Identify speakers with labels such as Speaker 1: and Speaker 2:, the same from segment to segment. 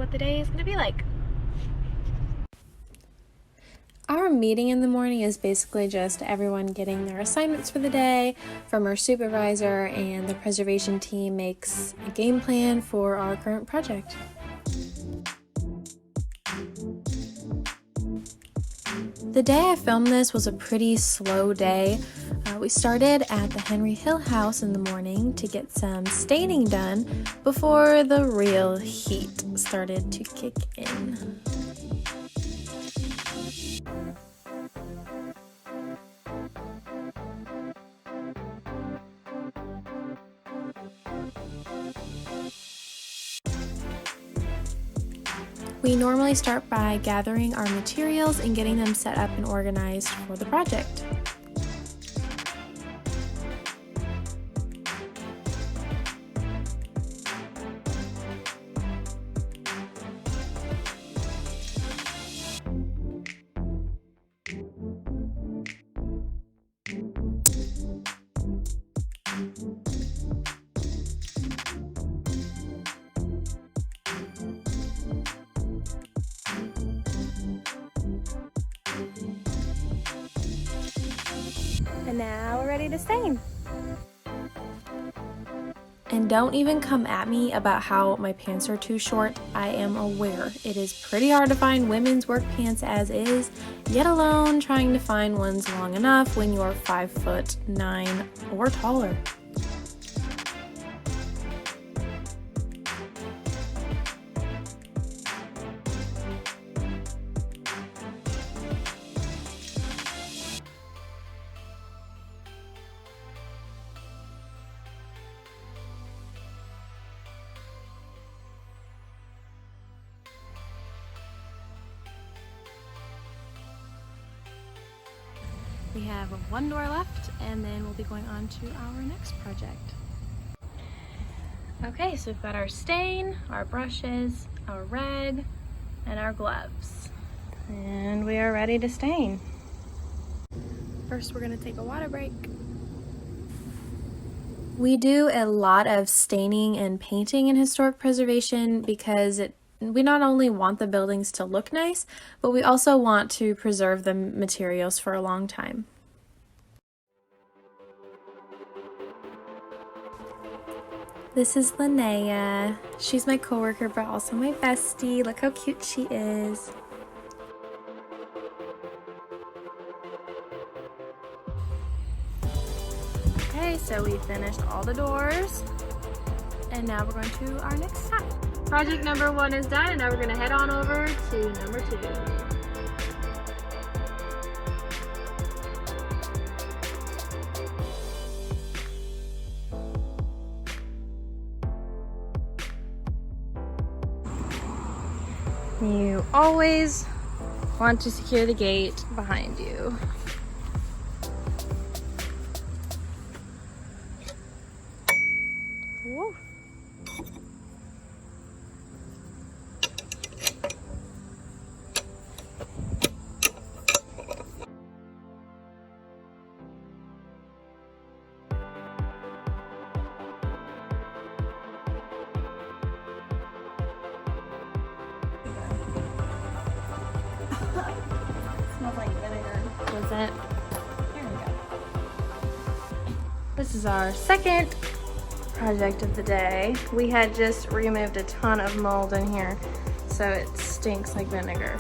Speaker 1: what the day is going to be like.
Speaker 2: Our meeting in the morning is basically just everyone getting their assignments for the day from our supervisor, and the preservation team makes a game plan for our current project. The day I filmed this was a pretty slow day. We started at the Henry Hill house in the morning to get some staining done before the real heat started to kick in. We normally start by gathering our materials and getting them set up and organized for the project.
Speaker 1: And now we're ready to stain.
Speaker 2: And don't even come at me about how my pants are too short. I am aware it is pretty hard to find women's work pants as is, yet alone trying to find ones long enough when you're 5'9" or taller.
Speaker 1: We have one door left, and then we'll be going on to our next project. Okay, so we've got our stain, our brushes, our rag, and our gloves. And we are ready to stain. First, we're gonna take a water break.
Speaker 2: We do a lot of staining and painting in historic preservation because we not only want the buildings to look nice, but we also want to preserve the materials for a long time. This is Linnea. She's my coworker, but also my bestie. Look how cute she is.
Speaker 1: Okay, so we finished all the doors, and now we're going to our next step. Project number 1 is done, and now we're gonna head on over to number 2. You always want to secure the gate behind you. Woo. Smells like vinegar. Does it? Here we go. This is our second project of the day. We had just removed a ton of mold in here, so it stinks like vinegar.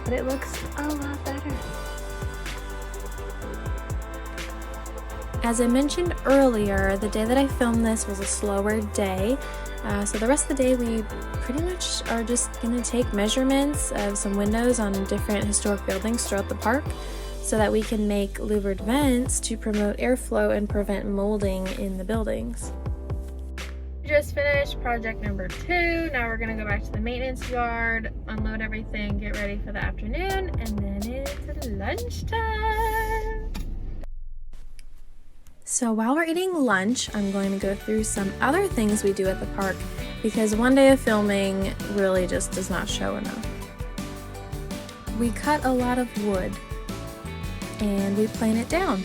Speaker 1: But it looks a lot better.
Speaker 2: As I mentioned earlier, the day that I filmed this was a slower day. So the rest of the day we pretty much are just going to take measurements of some windows on different historic buildings throughout the park so that we can make louvered vents to promote airflow and prevent molding in the buildings.
Speaker 1: We just finished project number 2. Now we're going to go back to the maintenance yard, unload everything, get ready for the afternoon, and then it's lunchtime.
Speaker 2: So while we're eating lunch, I'm going to go through some other things we do at the park because one day of filming really just does not show enough. We cut a lot of wood and we plane it down.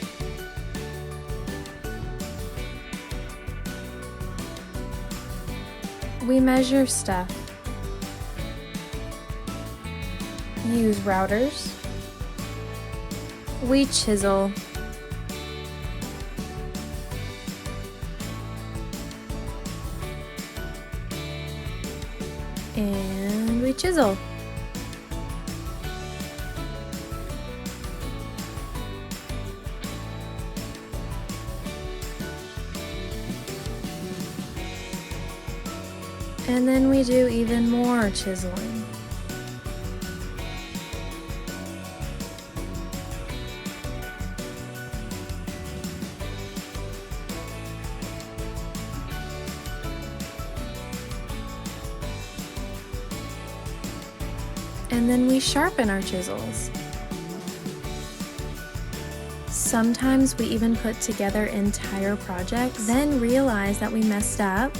Speaker 2: We measure stuff. Use routers. We chisel. And we chisel. And then we do even more chiseling. And then we sharpen our chisels. Sometimes we even put together entire projects, then realize that we messed up,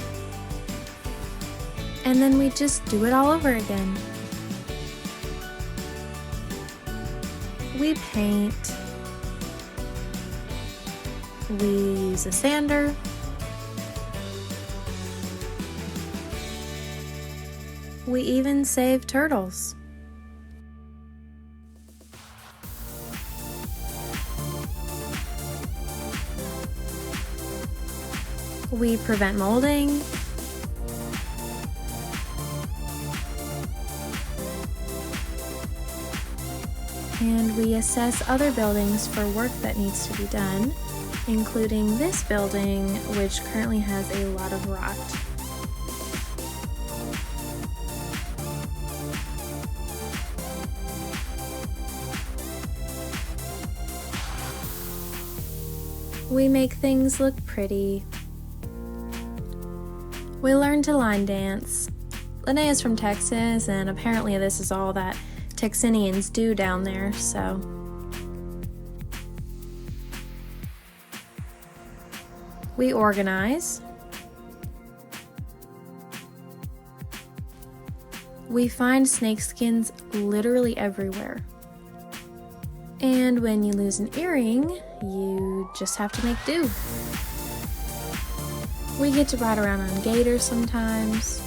Speaker 2: and then we just do it all over again. We paint. We use a sander. We even save turtles. We prevent molding. And we assess other buildings for work that needs to be done, including this building, which currently has a lot of rot. We make things look pretty. We learn to line dance. Linnea is from Texas, and apparently this is all that Texanians do down there, so. We organize. We find snake skins literally everywhere. And when you lose an earring, you just have to make do. We get to ride around on gators sometimes.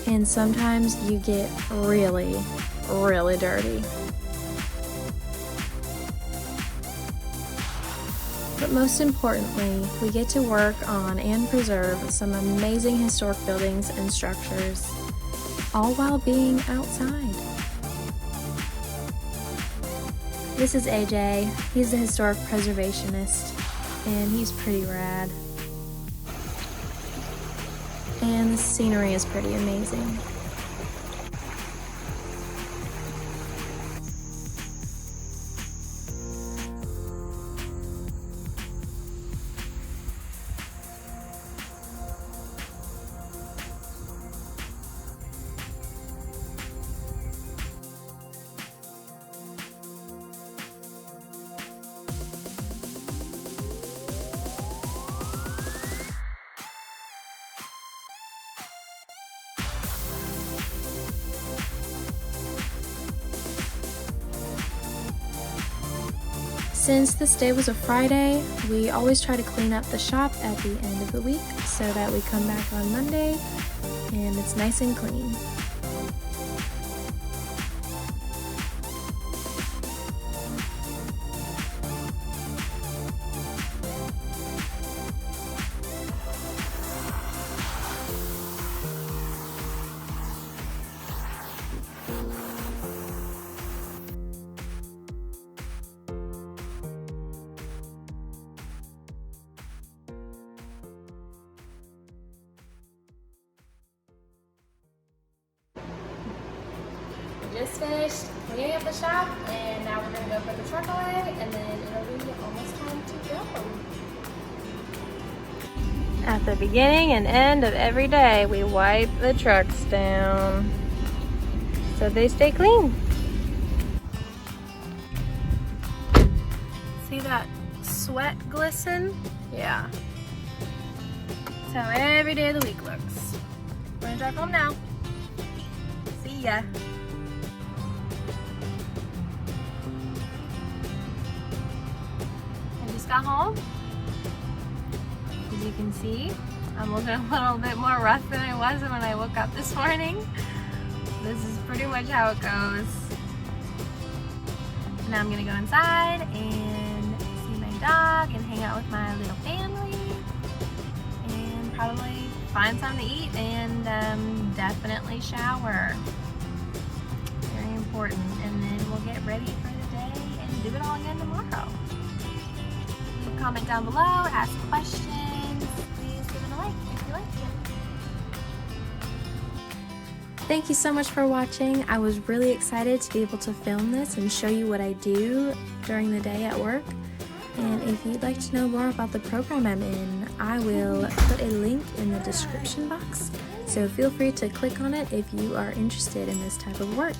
Speaker 2: And sometimes you get really, really dirty. But most importantly, we get to work on and preserve some amazing historic buildings and structures, all while being outside. This is AJ. He's a historic preservationist, and he's pretty rad. And the scenery is pretty amazing. Since this day was a Friday, we always try to clean up the shop at the end of the week so that we come back on Monday and it's nice and clean. Just finished cleaning up the shop, and now we're going to go put the truck away, and then it'll be almost time to go. At the beginning and end of every day, we wipe the trucks down so they stay clean. See that sweat glisten? Yeah. That's how every day of the week looks. We're going to drive home now. See ya. Got home, as you can see,
Speaker 1: I'm looking a little bit more rough than I was when I woke up this morning. This is pretty much how it goes. Now I'm gonna go inside and see my dog and hang out with my little family and probably find something to eat and definitely shower. Very important. And then we'll get ready for the day and do it all again tomorrow. Leave a comment down below, ask questions. Please give it a like if you liked it.
Speaker 2: Thank you so much for watching. I was really excited to be able to film this and show you what I do during the day at work. And if you'd like to know more about the program I'm in, I will put a link in the description box. So feel free to click on it if you are interested in this type of work.